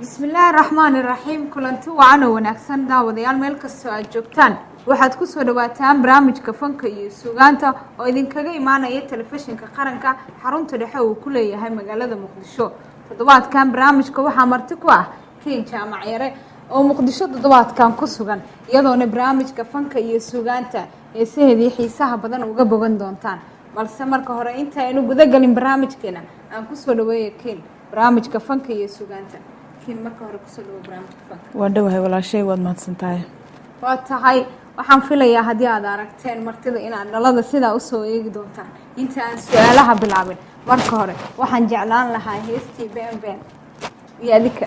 بسم الله الرحمن الرحيم كلنتي وعنا ونكسن داوديال meel kasta aad joogtaan waxaad ku soo dhawaataan barnaamijka fanka iyo suugaanta oo idinkaga imaanaya telefishinka qaranka xarunta dhexe uu ku leeyahay magaalada Muqdisho toddobaadkan barnaamijka waxa marti ku ah Keen Jaamac Yare oo Muqdisho toddobaadkan ku sugan iyadoona barnaamijka fanka iyo suugaanta ee saheedii xiisaha badan uga bogan doontaan balse marka hore inta aynu guda galin barnaamijkeena aan ku soo dhaweeyo Keen barnaamijka fanka iyo suugaanta marka hore ku soo dhaw barnaamijka fanka waan dhawahay walaashay waad mahadsantahay waa tahay waxaan filayaa haddii aad aragteen martida inaad dhalada sidaa u soo eegi doontaan inta aan su'aalaha bilaabin marka hore waxaan jeclaan lahaa heestii been iyo adika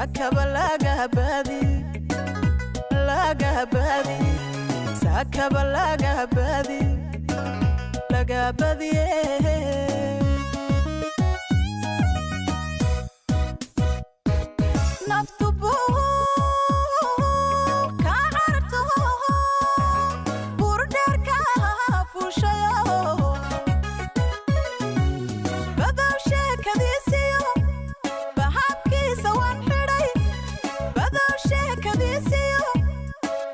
sakaba laga badi sakaba laga badi naftu ka arto burdarka fushayo badaw sheekadiisiyo bahabkiisa waan xidhay badaw sheekadiisiyo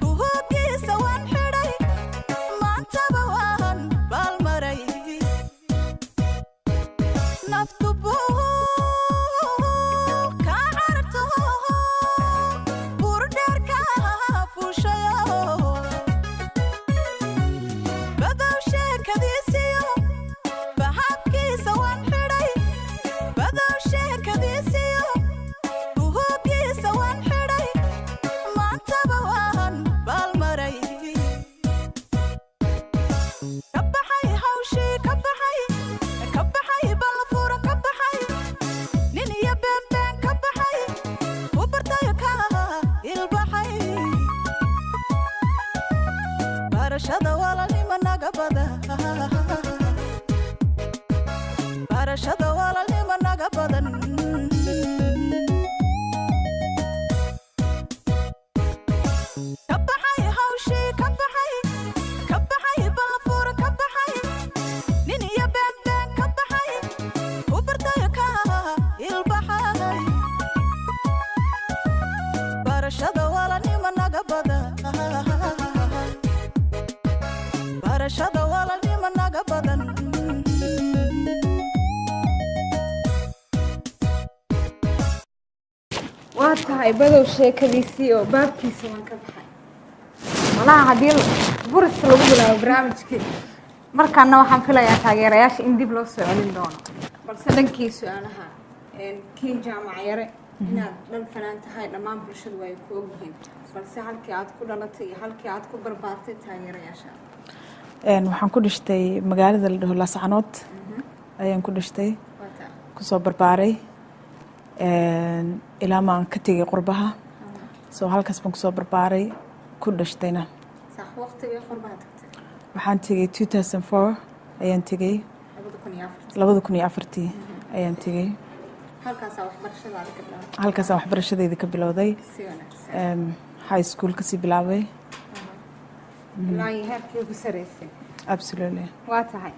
buhoogiisa waan xidhay maantaba waan baalmaray naftu barashada walaalnimo naga badan barashada walaalnimo naga badan kabaxay hawshi kabaxay balfuur kabaxay nin iyo been kabaxay u bartayo ka ilbaxay barashada walaalnimo naga badan barashada walaalnimo naga badan waa tahay badow sheekadiisii oo baabkiisa waan ka baxay malaha haddii buris lagu bilaabo barnaamijkii markaana waxaan filayaa taageerayaasha in dib loo soo celin doono balse dhankii su-aalaha kiin jaamac yare inaad dhan fanaan tahay dhammaan bulshadu way ku ogyihiin balse halkii aad ku dhalatay iyo halkii aad ku barbaartay taageerayaasha waxaan ku dhashtay magaalada la dhaho Laascanood ayaan ku dhashtay kusoo barbaaray ilaa maan ka tegay qurbaha soo halkaas baan kusoo barbaaray ku dhashtayna sax waqtigii qurbaha tagtay waxaan tegay 2004 ayaan tegay 2004 ayaan tegay halkaas waxbarashadaada ka bilowday halkaas waxbarashadayda ka bilowday high school ka sii bilaabay ilaa heerkii ugu sareysay absolutely waa tahay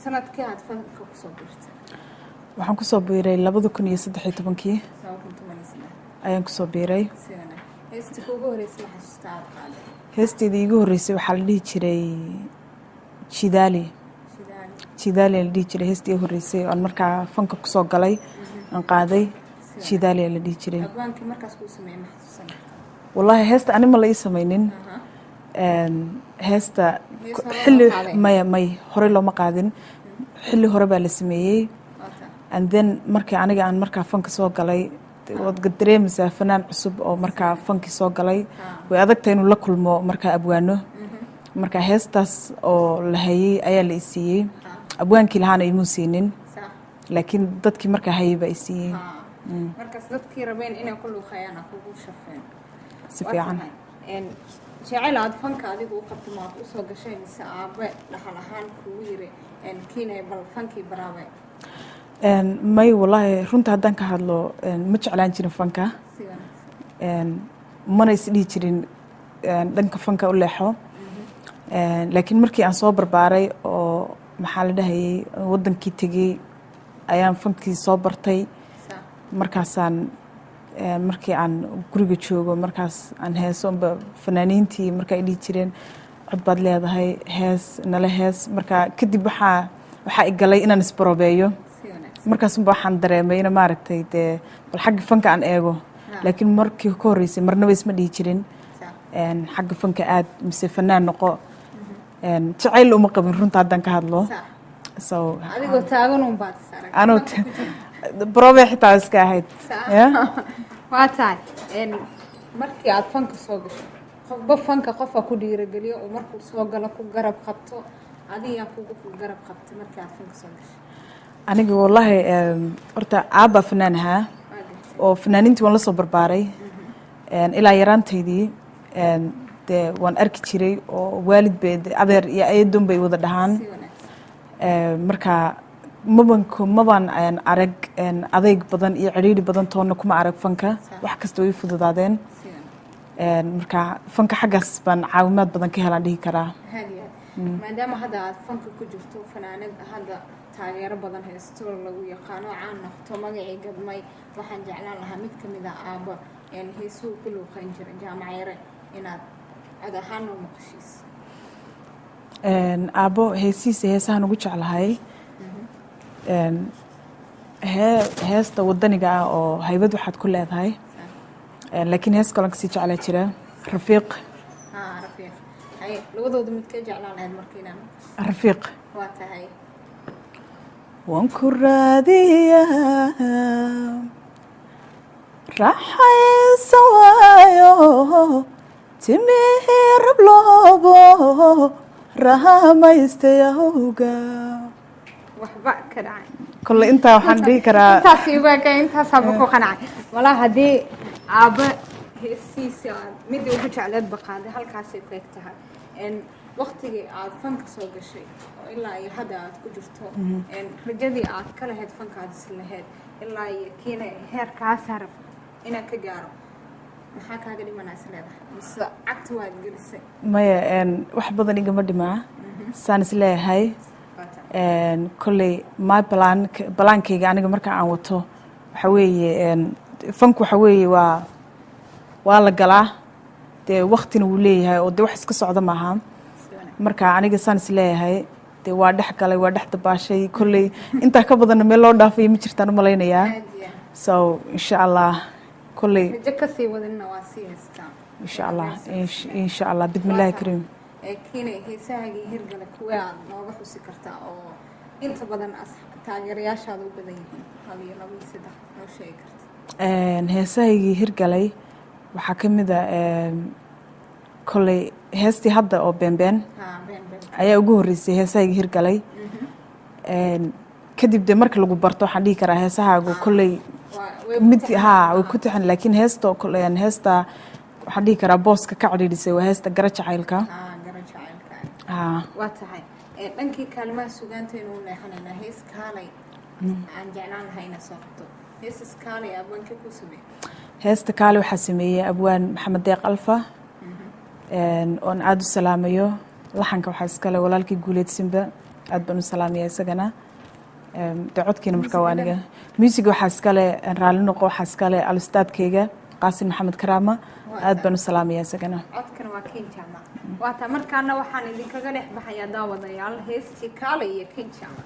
sanadkii aad fanka kusoo biirtay waxaan kusoo biiray 2013 ayaan kusoo biiray heestii ugu horeysay ma xasuustaa aad qaaday heesteedii igu horeysay waxaa la dhihi jiray Jidaali la dhihi jiray heestii ugu horeysay oo markaa fanka kusoo galay aan qaaday Jidaali la dhihi jiray abaankii markaas ku sameeyay ma xasuustaa wallahi heesta anima la ii sameeynin heesta xilli may hore looma qaadin xilli hore baa la sameeyay and then markii aniga aan markaa fanka soo galay wad dareemaysaa fanaan cusub oo markaa fanki soo galay way adagtahay inuu la kulmo markaa abwaano markaa heestaas oo la hayay ayaa la isiiyey abwaankii lahaana imuu siinin laakiin dadkii markaa hayay baa isiiyey markaas dadkii rabeen inay ku luuqayaan kugu shafeen si fiican jecel aad fanka adigu u qabto ma u soo gashay mise aabe dhaxal ahaan kugu yiri kiinay bal fankii baraabe may wallahi runta haddaan ka hadlo ma jeclaan jirin fanka mana isdhihi jirin dhanka fanka u leexo laakiin markii aan soo barbaaray oo maxaa la dhahayay wadankii tegey ayaan fankii soo bartay markaasaan markii aan guriga joogo markaas aan heeso unba fanaaniintii markaa ay dhihi jireen cod baad leedahay hees nala hees markaa kadib waxaa igalay inaan isbaroobeeyo markaas unba waxaan dareemay ina maaragtay dee bal xagga fanka aan eego laakiin markii ka horreysay marnaba isma dhihi jirin xagga fanka aad mise fanaan noqo jacayl uma qabin runta haddaan ka hadlo adigoo taagan un baad anoo baroobe xitaa iska ahayd waa tahay markii aad fanka soo gasho qofba fanka qofka ku dhiirageliyo oo markuu soo galo ku garab qabto adiga kugu garab qabtay markii aad fanka soo gasho aniga wallahi horta aabba fanaan ahaa oo fanaaniintii waan la soo barbaaray ilaa yaraantaydii dee waan arki jiray oo waalid bay adeer iyo eedon bay wada dhahaan marka mabaan arag adeyg badan iyo cidhiidhi badan toonna kuma arag fanka wax kasta way fududaadeen marka fanka xaggaas baan caawimaad badan ka helaan dhihi karaa maadaama hadda aad fanka ku jirto fanaanad hadda taageero badan haysto lagu yaqaano caan noqto magacii gadmay waxaan jeclaan lahaa mid ka mid ah aabbo heesuu ku luuqayn jira jaamacayare inaad cod ahaan noo maqashiis aabbo heesiisa heesahan ugu jeclahay heesta wadaniga ah oo haybad waxaad ku leedahay laakiin hees kalon kasii jeclaa jira rafiiq rafiiq labadooda mid ka jeclaan lahayd markiinaan rafiiq waa tahay waan ku raadiyaa raaxaysan waayo timihii rabloobo rahamaystayawga waxba ka dhacay kolle intaa waxaan dhihi karaa intaasaaba ku qanacay walaa haddii aabba heesiisa midda ugu jecleed baqaaday halkaasay ku eg tahay waqtigii aad fanka soo gashay oo ilaa iyo hadda aad ku jirto rajadii aad ka lahayd fankaad is lahayd ilaa iyo kiina heerkaasaa rab inaad ka gaaro maxaa kaaga dhimanaa is leedahay mise cagta waad gelisay maya wax badan igama dhimaa saan is leeyahay kolley my balaankayga aniga marka aan wato waxa weeye fanku waxa weeye waa la galaa dee waktina wuu leeyahay oo dee wax iska socda maaha marka aniga saan is leeyahay dee waa dhex galay waa dhex dabaashay kolley intaa ka badanna meel loo dhaafay ma jirtaan u malaynayaa so insha allah kolley rajo kasii wadinna waa sii haystaa insha allah bismillaahi kariim kiina heesahaagii hirgala kuwee aad nooga xusi kartaa oo inta badan taageerayaashaada u badan yihiin hal iyo laba iyo saddex noo sheegi karta heesahaygii hirgalay waxaa ka mid a kolley heestii hadda oo beenbeen ayaa ugu horreysay heesahaygii hirgalay kadib dee marka lagu barto waxaan dhihi karaa heesahaagu kolley mid way ku taxan laakiin heesta waxaan dhihi karaa booska ka cidhiidhisay waa heesta gara jacaylka waa tahay dhankii kaalimaha sugaanta inuu leexanaynaa hees kaalay aan jeclaan lahayna soo qabto heesas kaalay abwaanka ku sameeyey heesta kaale waxaa sameeyey abwaan maxamed deeq alfa oon aada u salaamayo laxanka waxaa iskale walaalkii guuleed simba aad baan u salaamaya isagana dee codkiina markaa waa aniga musiga waxaa iskale raalli noqo waxaa iskale alustaadkayga qaasin maxamed karaama aad baan u salaamaya isagana codkana waa ken jaama waata markaana waxaan idinkaga dhex baxayaa daawadayaal heestii kaale iyo ken jaama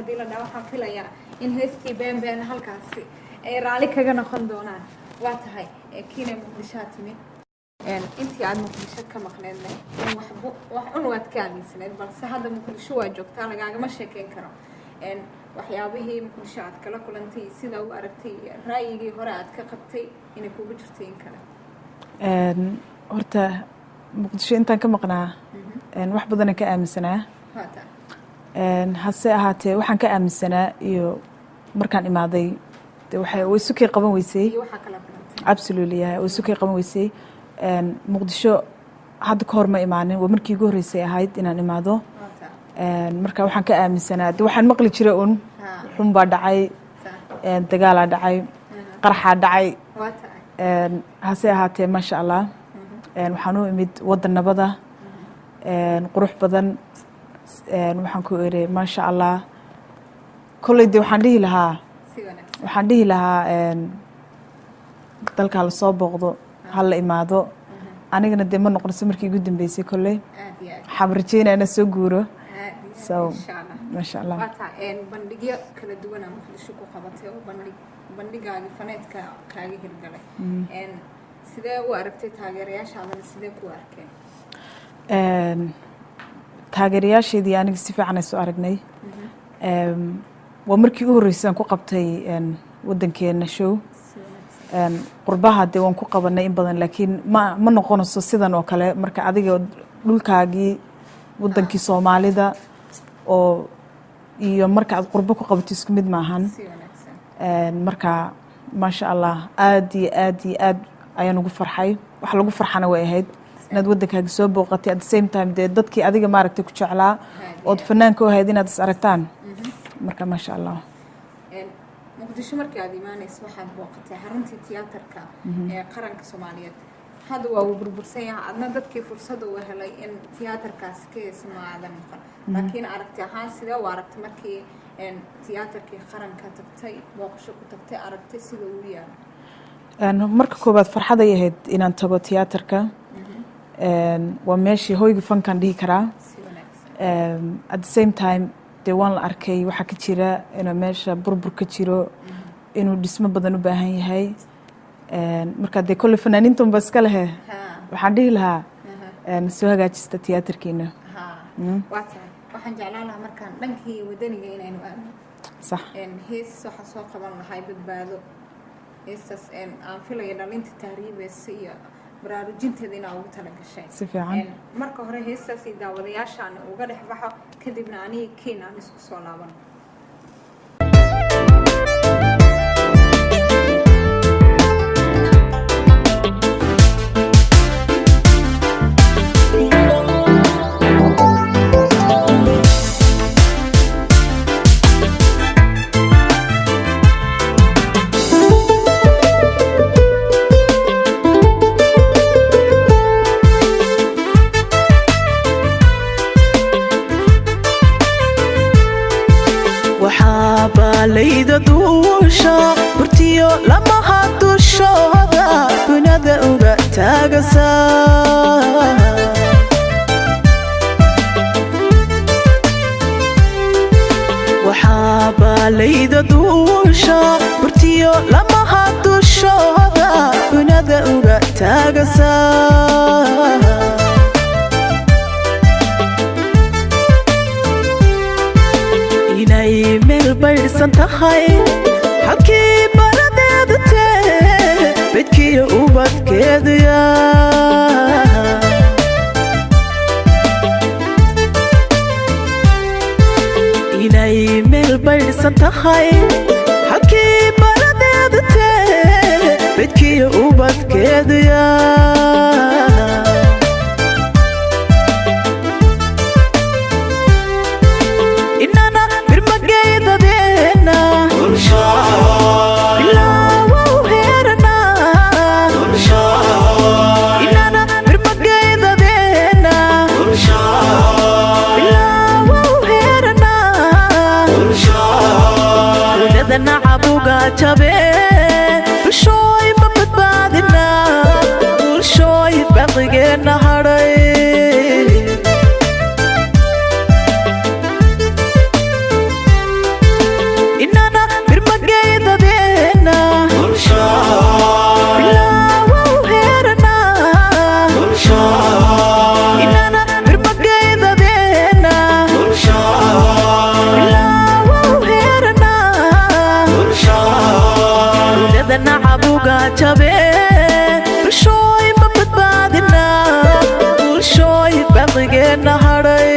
haddii la dhaho waxaan filayaa in heestii been halkaasi ay raali kaga noqon doonaan. waa tahay kiina muqdishoa timid intii aad muqdisho ka maqneedna wax un waad ka aaminsaneed balse hadda muqdisho waa joogtaa lagaagama sheekeyn karo waxyaabihii muqdisho aad kala kulantay sida u aragtay ra'yigii hore aad ka qabtay inay kugu jirtay in kale. horta muqdisho intaan ka maqnaa wax badan ka aaminsanaa hase ahaatee waxaan ka aaminsanaa iyo markaan imaaday way sukay qaban weysay absolutely way sukay qaban weysay muqdisho hadda ka hor ma imaanin waa markii ugu horreysay ahayd inaan imaado marka waxaan ka aaminsanaa waxaan maqli jiray un xun baa dhacay dagaalaa dhacay qaraxaa dhacay hase ahaatee maasha allah waxaan u imid waddan nabada qurux badan waxaan ku eri maasha allah kolley de waxaan dhihi lahaa dalkaa lasoo booqdo ha la imaado anigana dee ma noqonayso markii ugu dambeysay kolley waxaan rajeynaya inaan soo guuro so maasha allah bandhigyo kala duwan aan muqdisho ku qabatay oo bandhigaagi faneedka kaaga hirgalay sidee u aragtay taageerayaashaadana sidee ku arkeen taageerayaasheedii aniga si fiican ay soo aragnay waa markii ugu horreysay aan ku qabtay waddankeena show qurbaha dee waan ku qabanay in badan laakiin ma noqonayso sidan oo kale marka adiga dhulkaagii waddankii soomaalida oo iyo marka aad qurbo ku qabato isku mid maahan marka maasha allah aad iyo aad ayaan ugu farxay wax lagu farxana way ahayd inaad waddankaaga soo booqatay at the same time dee dadkii adiga maaragtay ku jeclaa ood fanaanka u ahayd inaad is aragtaan marka maasha allah muqdisho markii aad imaanayso waxaad booqatay xaruntii tiyaatarka ee qaranka Soomaaliyeed hadda waa uu burbursan yahay adna dadkii fursad u helay in tiyaatarkaasi ka ismaadan laakiin aragti ahaan sidee u aragtay markii tiyaatarkii qaranka tagtay booqasho ku tagtay aragtay sida uu yahay marka koobaad farxad ay ahayd inaan tago tiyaatarka waa meeshii hoyga fankan dhihi karaa at the same time dee waan la arkay waxaa ka jira inuu meesha burbur ka jiro inuu dhismo badan u baahan yahay marka dee kolle fanaaniinta unba iska lehe waxaan dhihi lahaa soo hagaajista tiyaatarkiina waa tahay waxaan jeclaan lahaa markaan dhankii wadaniga inaynu aadno sax hees waxaan soo qaban lahay badbaado heestaas aan filaya dhalinta tahriibeysa iyo baraarujinteeda inaa ugu talagashay si fiican marka hore heestaas iyo daawadayaashaan uga dhex baxo kadibna aniga keen aan isku soo laabano layda duusha burtiyo lama hadushooda bunada uga taagasa waxaaba layda duusha burtiyo lama hadushooda bunada uga taagasa inay meel baydhsan tahay halkii baradeeda tee bedkiyo ubadkeedaya inay meel baydhsan tahay halkii baradeeda tee bedkiyo ubadkeedaya bulshooy ma badbaadina bulshooy baqigeena hadhay nacabuga jabe bulshooy ma badbaadina bulshooy baqigeenna hadhay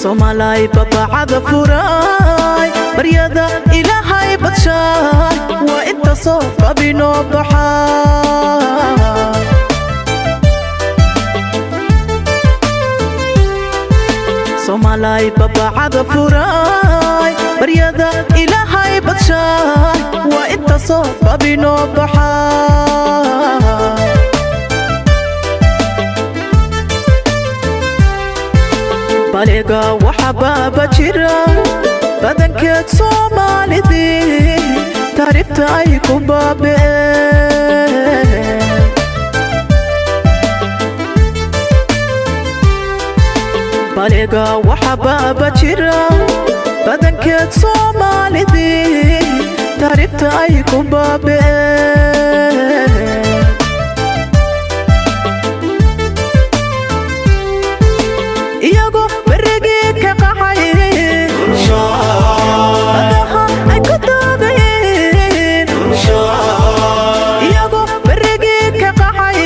somalay babacada furay baryada ilaahay badshay waa inta soo babinoo baxaa somalay babacada furay baryada ilaahay badshay waa inta soo babinoo baxaa baliga waxa baaba jira badankeed soomaalidii taariibta ay ku baabeen baliga waxa baaba jira badankeed soomaalidii taariibta ay ku baabeen iyagoo berigii ka qaxay badaha ay ku doogayeen iyagoo berigii ka qaxay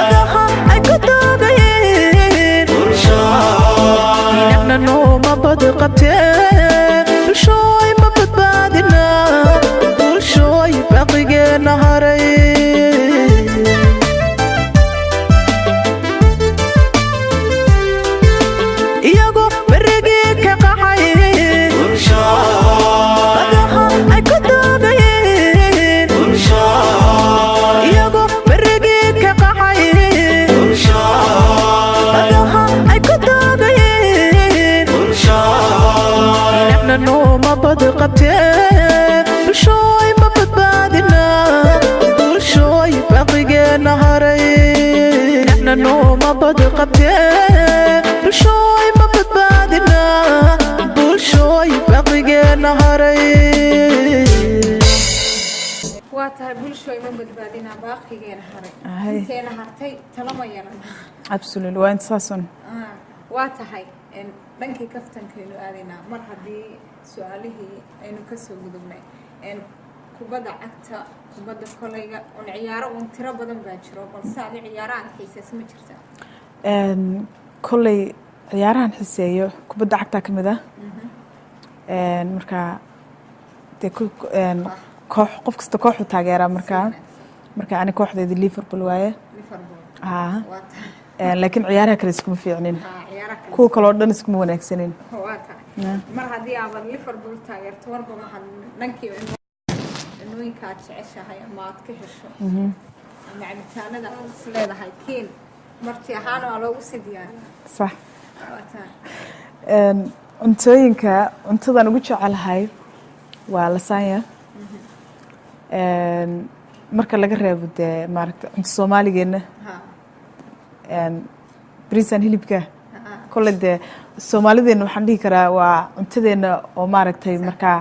badaha ay ku doogayeen inagna nooma bad qabteen bulshooy ma badbaadina bulshooy baqigeenna haray nooma bad qabteen bulshooy ma badbaadina bulshooy baqigeenna haray nahna nooma bad qabteen bulshooy ma badbaadina bulshooy baqigeenna haray waa tahay bulshooy ma badbaadina baaqigeena haray inteena hartay talama yeelan absolutely waa intaasun waa tahay dhankii kaftankaynu aadaynaa mar haddii su-aalihii aynu ka soo gudubnay kubadda cagta kubadda kolayga un ciyaaro un tiro badan baa jiro balse adi ciyaaro aan xiiseys ma jirta kolley ciyaarahan xiseeyo kubadda cagtaa ka mid ah markaa dee koox qof kasta kooxu taageeraa marka ani kooxdeeda Liverpool waaye laakiin ciyaaraha kale iskuma fiicnin kuwa kale oo dhan iskuma wanaagsanin mar haddii aad Liverpool taageerto warba maxad dhankii inooyinka aad jeceshahay ama aad ka hesho ama cabitaanada aad isleedahay kiin marti ahaan waa loogu sii diyaariyaa sax cuntadan ugu jecelahay waa lasagna marka laga reebo dee maaragta cunto Soomaaligeena bariisan hilibka kole dee Soomaalideena waxaan dhihi karaa waa cuntadeena oo maaragtay markaa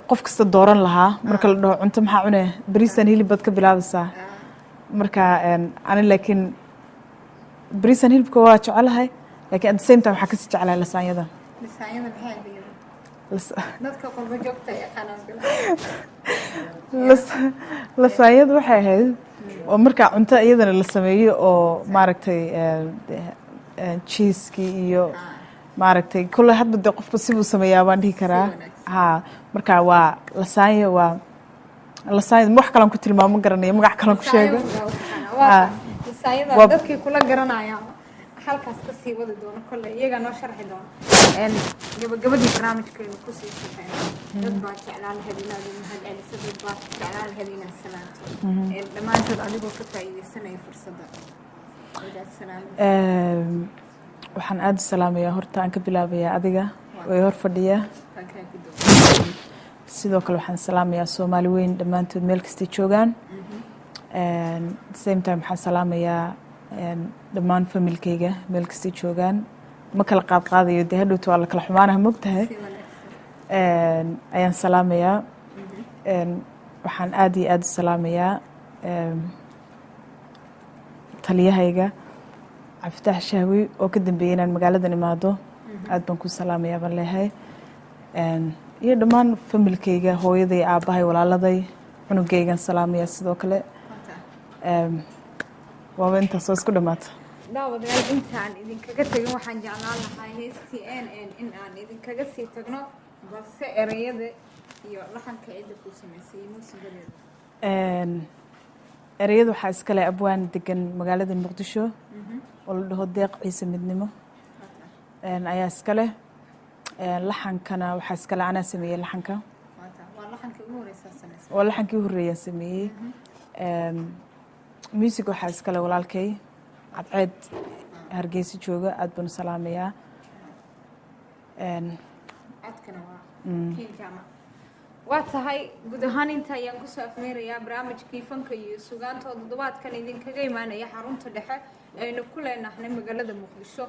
qof kasta dooran lahaa marka la dhaho cunto maxaa cunee bariisan hilib baad ka bilaabaysaa marka ani laakiin bariisan hilibka waa jecelahay laakiin at the same time waxaa kasii jecelahay lasaanyada maxay dadka qolba joogta yaqaanaan lasaanyada waxay ahayd oo markaa cunto iyadana la sameeyo oo maaragtay cheeskii iyo maaragtay kole hadba dee qofba sibuu sameeyaa baan dhihi karaa marka waa lasanya waa lasanya wax kalan ku tilmaamo garanayo magac kalan ku sheego lasanyada dadkii kula garanaya halkaas ka sii wadi doono kole iyaga noo sharxi doono gabagabadii barnaamijkeenu ku sii shaqeyn dad baa jeclaan lahayd inaad mahad celiso dad baa jeclaan lahayd inaad salaanto dhammaantood adigoo ka faa'iidaysanaya fursadda waxaan aad u salaamayaa horta aan ka bilaabayaa adiga way hor fadhiya sidoo kale waxaan salaamayaa Soomaali weyn dhammaantood meel kasta joogaan same time waxaan salaamayaa dhammaan familkayga meel kasta joogaan ma kala qaadayo dee hadhowta waa la kala xumaanaha mogtahay ayaan salaamayaa waxaan aad iyo aad u salaamayaa taliyahayga Cabditax Shahwi oo ka dambeeyay inaan magaaladan imaado aad baan ku salaamayaa baan leeyahay iyo dhammaan familkayga hooyaday aabahay walaaladay cunugaygan salaamaya sidoo kale waa intaas oo isku dhamaata daawadayaal intaan idinkaga tagin waxaan jeclaan lahaa heestii in aan idinkaga sii tagno balse erayada iyo laxanka cidda ku samaysay muusigadeeda erayada waxaa iskale abwaan degan magaalada Muqdisho oo la dhaho Deeq Ciise Midnimo ayaa iskale laxankana waxaa iskale anaa sameeyey laxanka waa laxankii ugu horreeyay sameeyey music waxaa iskale walaalkay Cadceed Hargeysa jooga aad baan u salaamayaa codkana waa kiilkama waa tahay guud ahaan inta ayaan kusoo afmeerayaa barnaamijkii fanka iyo sugaanta oo toddobaadkan idinkaga imaanaya xarunta dhexe aynu ku leenahay magaalada Muqdisho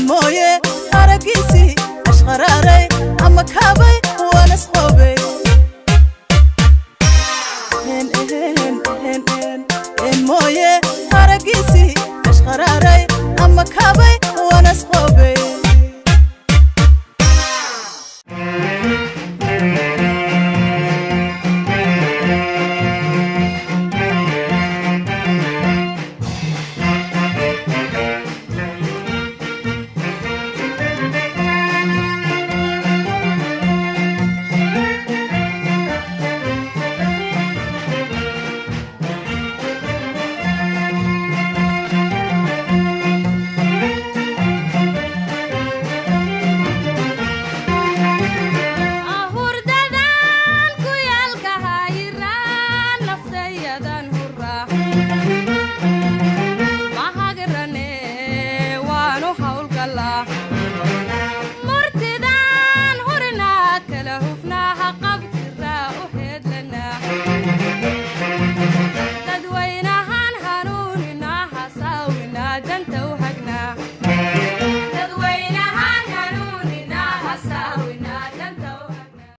mooye aragiisi ashqaraaray ama kaabay waana وكابي